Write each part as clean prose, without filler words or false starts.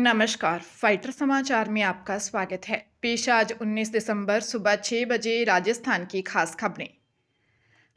नमस्कार, फाइटर समाचार में आपका स्वागत है। पेश आज 19 दिसंबर सुबह 6 बजे राजस्थान की खास खबरें।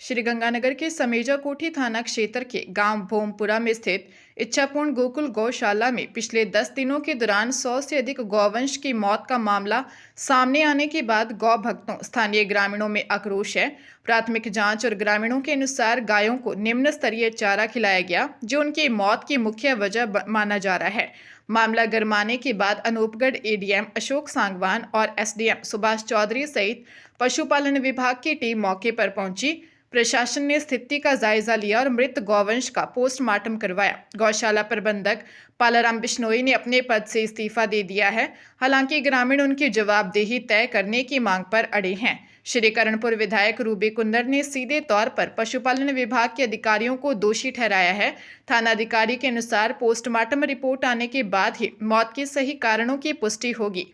श्रीगंगानगर के समेजा कोठी थाना क्षेत्र के गांव भोमपुरा में स्थित इच्छापूर्ण गोकुल गौशाला में पिछले 10 दिनों के दौरान 100 से अधिक गौवंश की मौत का मामला सामने आने के बाद गौ भक्तों स्थानीय ग्रामीणों में आक्रोश है। प्राथमिक जांच और ग्रामीणों के अनुसार गायों को निम्न स्तरीय चारा खिलाया गया, जो उनकी मौत की मुख्य वजह माना जा रहा है। मामला गरमाने के बाद अनूपगढ़ एडीएम अशोक सांगवान और एसडीएम सुभाष चौधरी सहित पशुपालन विभाग की टीम मौके पर पहुंची। प्रशासन ने स्थिति का जायजा लिया और मृत गौवंश का पोस्टमार्टम करवाया। गौशाला प्रबंधक पालाराम बिश्नोई ने अपने पद से इस्तीफा दे दिया है। हालांकि ग्रामीण उनकी जवाबदेही तय करने की मांग पर अड़े हैं। श्री करणपुर विधायक रूबी कुंदर ने सीधे तौर पर पशुपालन विभाग के अधिकारियों को दोषी ठहराया है। थानाधिकारी के अनुसार पोस्टमार्टम रिपोर्ट आने के बाद ही मौत के सही कारणों की पुष्टि होगी।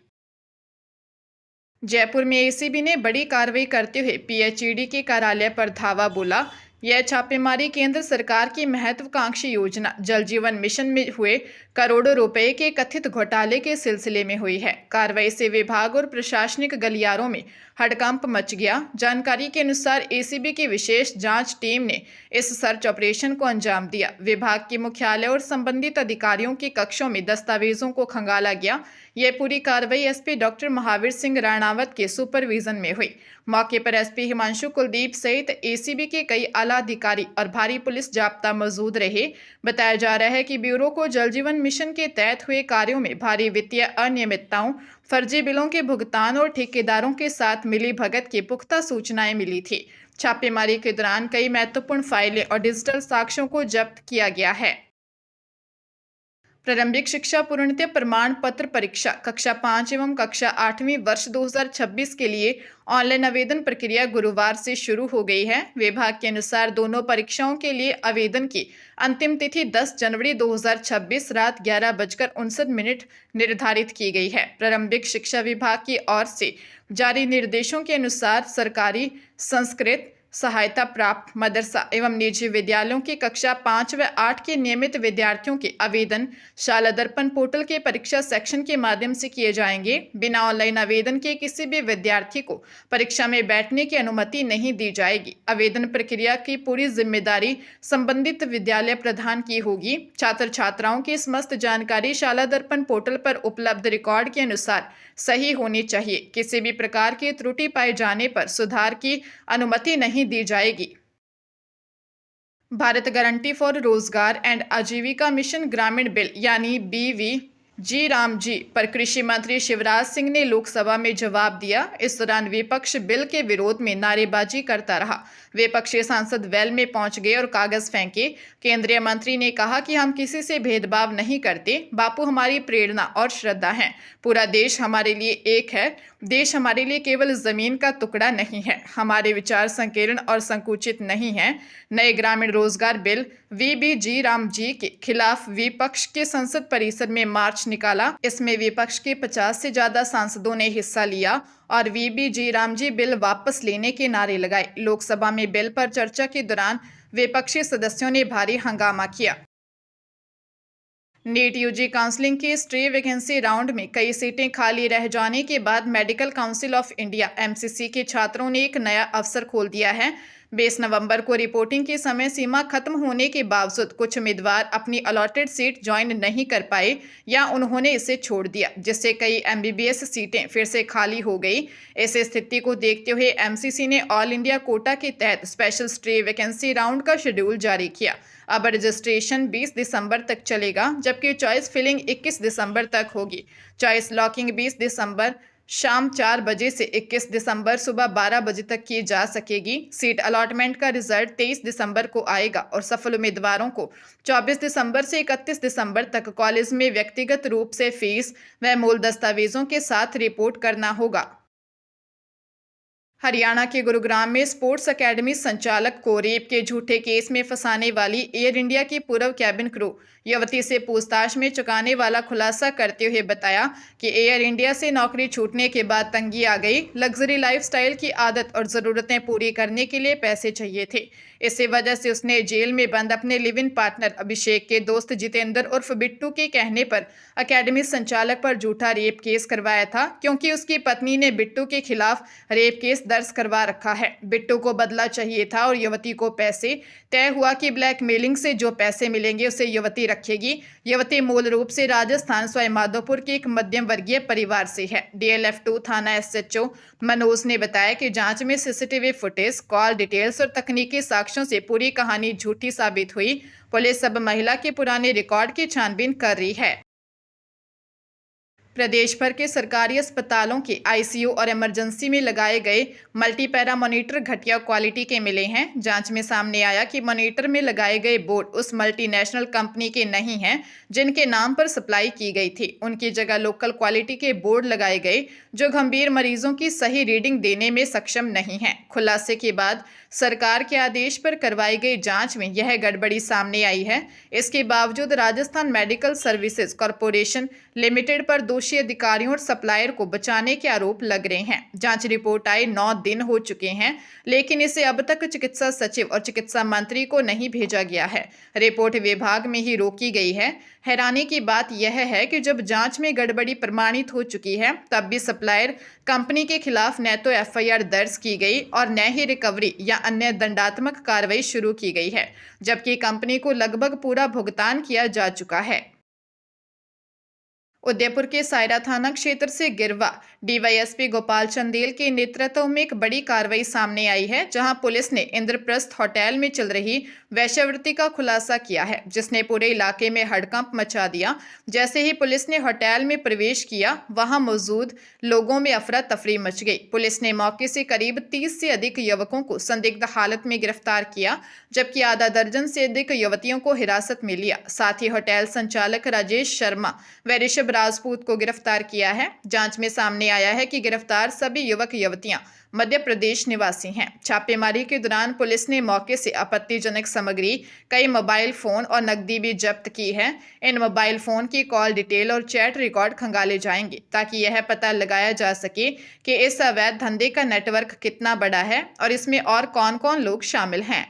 जयपुर में एसीबी ने बड़ी कार्रवाई करते हुए पीएचईडी के कार्यालय पर धावा बोला। यह छापेमारी केंद्र सरकार की महत्वाकांक्षी योजना जल जीवन मिशन में हुए करोड़ों रुपए के कथित घोटाले के सिलसिले में हुई है। कार्रवाई से विभाग और प्रशासनिक गलियारों में हड़कंप मच गया। जानकारी के अनुसार एसीबी की विशेष जांच टीम ने इस सर्च ऑपरेशन को अंजाम दिया। विभाग के मुख्यालय और संबंधित अधिकारियों के कक्षों में दस्तावेजों को खंगाला गया। यह पूरी कार्रवाई एसपी डॉक्टर महावीर सिंह राणावत के सुपरविजन में हुई। मौके पर एसपी हिमांशु कुलदीप सहित एसीबी के कई आला अधिकारी और भारी पुलिस जाब्ता मौजूद रहे। बताया जा रहा है कि ब्यूरो को जल जीवन मिशन के तहत हुए कार्यों में भारी वित्तीय अनियमितताओं, फर्जी बिलों के भुगतान और ठेकेदारों के साथ मिली भगत की पुख्ता सूचनाएं मिली थी। छापेमारी के दौरान कई महत्वपूर्ण फाइलें और डिजिटल साक्ष्यों को जब्त किया गया है। प्रारंभिक शिक्षा पूर्णतः प्रमाण पत्र परीक्षा कक्षा 5 एवं कक्षा 8वीं वर्ष 2026 के लिए ऑनलाइन आवेदन प्रक्रिया गुरुवार से शुरू हो गई है। विभाग के अनुसार दोनों परीक्षाओं के लिए आवेदन की अंतिम तिथि 10 जनवरी 2026 रात 11:59 निर्धारित की गई है। प्रारंभिक शिक्षा विभाग की ओर से जारी निर्देशों के अनुसार सरकारी, संस्कृत सहायता प्राप्त मदरसा एवं निजी विद्यालयों की कक्षा 5 व 8 के नियमित विद्यार्थियों के आवेदन शाला दर्पण पोर्टल के परीक्षा सेक्शन के माध्यम से किए जाएंगे। बिना ऑनलाइन आवेदन के किसी भी विद्यार्थी को परीक्षा में बैठने की अनुमति नहीं दी जाएगी। आवेदन प्रक्रिया की पूरी जिम्मेदारी संबंधित विद्यालय प्रधान की होगी। छात्र छात्राओं की समस्त जानकारी शाला दर्पण पोर्टल पर उपलब्ध रिकॉर्ड के अनुसार सही होनी चाहिए। किसी भी प्रकार की त्रुटि पाए जाने पर सुधार की अनुमति नहीं दी जाएगी। भारत गारंटी फॉर रोजगार एंड आजीविका मिशन ग्रामीण बिल यानी BVG रामजी पर कृषि मंत्री शिवराज सिंह ने लोकसभा में जवाब दिया। इस दौरान विपक्ष बिल के विरोध में नारेबाजी करता रहा। विपक्षी सांसद वेल में पहुंच गए और कागज फेंके। केंद्रीय मंत्री ने कहा कि हम किसी से भेदभाव नहीं करते। बापू हमारी प्रेरणा और श्रद्धा हैं। पूरा देश हमारे लिए एक है। देश हमारे लिए केवल जमीन का टुकड़ा नहीं है। हमारे विचार संकीर्ण और संकुचित नहीं हैं। नए ग्रामीण रोजगार बिल VBG रामजी के खिलाफ विपक्ष के संसद परिसर में मार्च निकाला। इसमें विपक्ष के 50 से ज्यादा सांसदों ने हिस्सा लिया और VBG रामजी बिल वापस लेने के नारे लगाए। लोकसभा में बिल पर चर्चा के दौरान विपक्षी सदस्यों ने भारी हंगामा किया। नीट यूजी काउंसलिंग के स्टे वैकेंसी राउंड में कई सीटें खाली रह जाने के बाद medical council of India MCC के छात्रों ने एक नया अवसर खोल दिया है। 20 नवंबर को रिपोर्टिंग की समय सीमा खत्म होने के बावजूद कुछ उम्मीदवार अपनी अलॉटेड सीट ज्वाइन नहीं कर पाए या उन्होंने इसे छोड़ दिया, जिससे कई MBBS सीटें फिर से खाली हो गई। इस स्थिति को देखते हुए MCC ने ऑल इंडिया कोटा के तहत स्पेशल स्टे वैकेंसी राउंड का शेड्यूल जारी किया। अब रजिस्ट्रेशन 20 दिसंबर तक चलेगा, जबकि चॉइस फिलिंग 21 दिसंबर तक होगी। चॉइस लॉकिंग 20 दिसंबर शाम 4 बजे से 21 दिसंबर सुबह 12 बजे तक की जा सकेगी। सीट अलॉटमेंट का रिजल्ट 23 दिसंबर को आएगा और सफल उम्मीदवारों को 24 दिसंबर से 31 दिसंबर तक कॉलेज में व्यक्तिगत रूप से फीस व मूल दस्तावेजों के साथ रिपोर्ट करना होगा। हरियाणा के गुरुग्राम में स्पोर्ट्स एकेडमी संचालक को रेप के झूठे केस में फंसाने वाली एयर इंडिया की पूर्व कैबिन क्रू युवती से पूछताछ में चौंकाने वाला खुलासा करते हुए बताया कि एयर इंडिया से नौकरी छूटने के बाद तंगी आ गई। लग्जरी लाइफस्टाइल की आदत और ज़रूरतें पूरी करने के लिए पैसे चाहिए थे। इसी वजह से उसने जेल में बंद अपने लिव इन पार्टनर अभिषेक के दोस्त जितेंद्र उर्फ बिट्टू के कहने पर अकेडमी संचालक पर झूठा रेप केस करवाया था, क्योंकि उसकी पत्नी ने बिट्टू के खिलाफ रेप केस दर्ज करवा रखा है। बिट्टू को बदला चाहिए था और युवती को पैसे। तय हुआ कि ब्लैकमेलिंग से जो पैसे मिलेंगे उसे युवती रखेगी। युवती मूल रूप से राजस्थान सवाई माधोपुर के एक मध्यम वर्गीय परिवार से है। DLF2 थाना SHO मनोज ने बताया कि जांच में CCTV फुटेज, कॉल डिटेल्स और तकनीकी साक्ष्यों से पूरी कहानी झूठी साबित हुई। पुलिस अब महिला के पुराने रिकॉर्ड की छानबीन कर रही है। प्रदेश भर के सरकारी अस्पतालों के ICU और इमरजेंसी में लगाए गए मल्टीपैरा मॉनिटर घटिया क्वालिटी के मिले हैं। जांच में सामने आया कि मॉनिटर में लगाए गए बोर्ड उस मल्टीनेशनल कंपनी के नहीं हैं जिनके नाम पर सप्लाई की गई थी। उनकी जगह लोकल क्वालिटी के बोर्ड लगाए गए जो गंभीर मरीजों की सही रीडिंग देने में सक्षम नहीं हैं। खुलासे के बाद सरकार के आदेश पर करवाई गई जांच में यह गड़बड़ी सामने आई है। इसके बावजूद Rajasthan medical services corporation limited पर दोषी अधिकारियों और सप्लायर को बचाने के आरोप लग रहे हैं। जांच रिपोर्ट आए 9 दिन हो चुके हैं, लेकिन इसे अब तक चिकित्सा सचिव और चिकित्सा मंत्री को नहीं भेजा गया है। रिपोर्ट विभाग में ही रोकी गई है। हैरानी की बात यह है कि जब जांच में गड़बड़ी प्रमाणित हो चुकी है, तब भी सप्लायर कंपनी के खिलाफ न तो FIR दर्ज की गई और न ही रिकवरी या अन्य दंडात्मक कार्रवाई शुरू की गई है, जबकि कंपनी को लगभग पूरा भुगतान किया जा चुका है। उदयपुर के सायरा थाना क्षेत्र से गिरवा DYSP गोपाल चंदेल के नेतृत्व में एक बड़ी कार्रवाई सामने आई है, जहां पुलिस ने इंद्रप्रस्थ होटल में चल रही वेश्यावृत्ति का खुलासा किया है, जिसने पूरे इलाके में हड़कंप मचा दिया। जैसे ही पुलिस ने होटल में प्रवेश किया, वहां मौजूद लोगों में अफरा तफरी मच गई। पुलिस ने मौके से करीब 30 से अधिक युवकों को संदिग्ध हालत में गिरफ्तार किया, जबकि आधा दर्जन से अधिक युवतियों को हिरासत में लिया। साथ ही होटल संचालक राजेश शर्मा व ऋषभ राजपूत को गिरफ्तार किया है। जांच में सामने आया है कि गिरफ्तार सभी युवक युवतियां मध्य प्रदेश निवासी हैं। छापेमारी के दौरान पुलिस ने मौके से आपत्तिजनक सामग्री, कई मोबाइल फोन और नकदी भी जब्त की है। इन मोबाइल फोन की कॉल डिटेल और चैट रिकॉर्ड खंगाले जाएंगे, ताकि यह पता लगाया जा सके कि इस अवैध धंधे का नेटवर्क कितना बड़ा है और इसमें और कौन-कौन लोग शामिल हैं।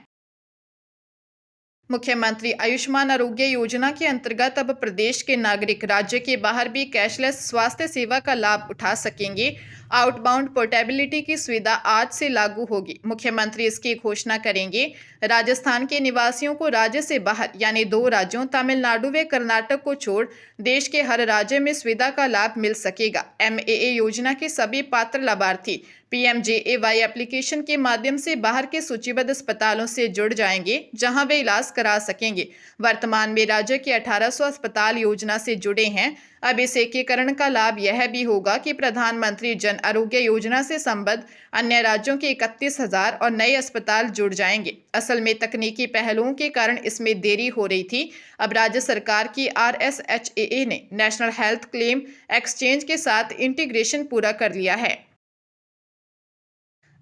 मुख्यमंत्री आयुष्मान आरोग्य योजना के अंतर्गत अब प्रदेश के नागरिक राज्य के बाहर भी कैशलेस स्वास्थ्य सेवा का लाभ उठा सकेंगे। आउटबाउंड पोर्टेबिलिटी की सुविधा आज से लागू होगी। मुख्यमंत्री इसकी घोषणा करेंगे। राजस्थान के निवासियों को राज्य से बाहर यानी 2 राज्यों तमिलनाडु व कर्नाटक को छोड़ देश के हर राज्य में सुविधा का लाभ मिल सकेगा। MAA योजना के सभी पात्र लाभार्थी PMJAY एप्लीकेशन के माध्यम से बाहर के सूचीबद्ध अस्पतालों से जुड़ जाएंगे, जहां वे इलाज करा सकेंगे। वर्तमान में राज्य के 1800 अस्पताल योजना से जुड़े हैं। अब इस एकीकरण का लाभ यह भी होगा कि प्रधानमंत्री जन आरोग्य योजना से संबद्ध अन्य राज्यों के 31,000 और नए अस्पताल जुड़ जाएंगे। असल में तकनीकी पहलुओं के कारण इसमें देरी हो रही थी। अब राज्य सरकार की RSHAA ने नेशनल हेल्थ क्लेम एक्सचेंज के साथ इंटीग्रेशन पूरा कर लिया है।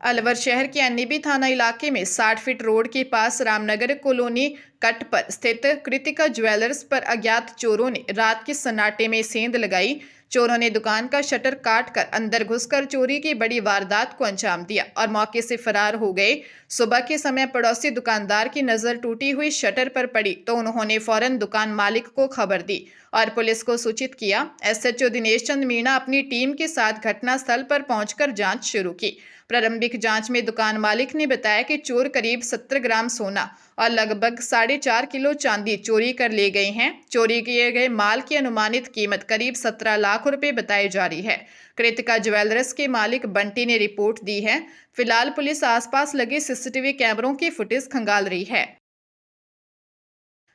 अलवर शहर के NAB थाना इलाके में 60 फीट रोड के पास रामनगर कॉलोनी कट पर स्थित कृतिका ज्वेलर्स पर अज्ञात चोरों ने रात के सन्नाटे में सेंध लगाई। चोरों ने दुकान का शटर काटकर अंदर घुसकर चोरी की बड़ी वारदात को अंजाम दिया और मौके से फरार हो गए। सुबह के समय पड़ोसी दुकानदार की नजर टूटी हुई शटर पर पड़ी तो उन्होंने फौरन दुकान मालिक को खबर दी और पुलिस को सूचित किया। SHO दिनेश चंद मीणा अपनी टीम के साथ घटनास्थल पर पहुंचकर जांच शुरू की। प्रारंभिक जांच में दुकान मालिक ने बताया कि चोर करीब 70 ग्राम सोना और लगभग 4.5 किलो चांदी चोरी कर ले गए हैं। चोरी किए गए माल की अनुमानित कीमत करीब 17 लाख रुपए बताई जा रही है। कृतिका ज्वेलर्स के मालिक बंटी ने रिपोर्ट दी है। फिलहाल पुलिस आसपास लगे CCTV कैमरों की फुटेज खंगाल रही है।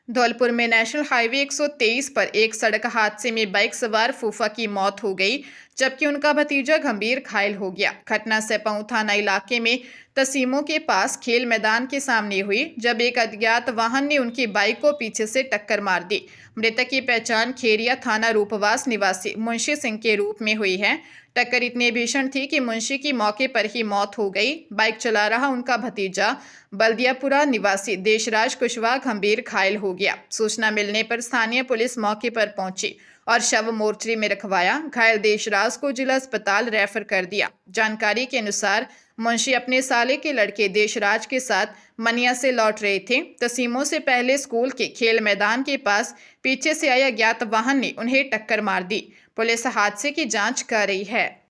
धौलपुर में नेशनल हाईवे 123 पर एक सड़क हादसे में बाइक सवार फूफा की मौत हो गई, जबकि उनका भतीजा गंभीर घायल हो गया। घटना सेपऊ थाना इलाके में तसीमों के पास खेल मैदान के सामने हुई, जब एक अज्ञात वाहन ने उनकी बाइक को पीछे से टक्कर मार दी। मृतक की पहचान खेरिया थाना रूपवास निवासी मुंशी सिंह के रूप में हुई है। टक्कर इतनी भीषण थी कि मुंशी की मौके पर ही मौत हो गई। बाइक चला रहा उनका भतीजा बल्दियापुरा निवासी देशराज कुशवाहा गंभीर घायल हो गया। सूचना मिलने पर स्थानीय पुलिस मौके पर पहुंची और शव मोर्चरी में रखवाया। घायल देशराज को जिला अस्पताल रेफर कर दिया। जानकारी के अनुसार मुंशी अपने साले के लड़के देशराज के साथ मनिया से लौट रहे थे। तसीमों से पहले स्कूल के खेल मैदान के पास पीछे से आए अज्ञात वाहन ने उन्हें टक्कर मार दी। पुलिस हादसे की जांच कर रही है।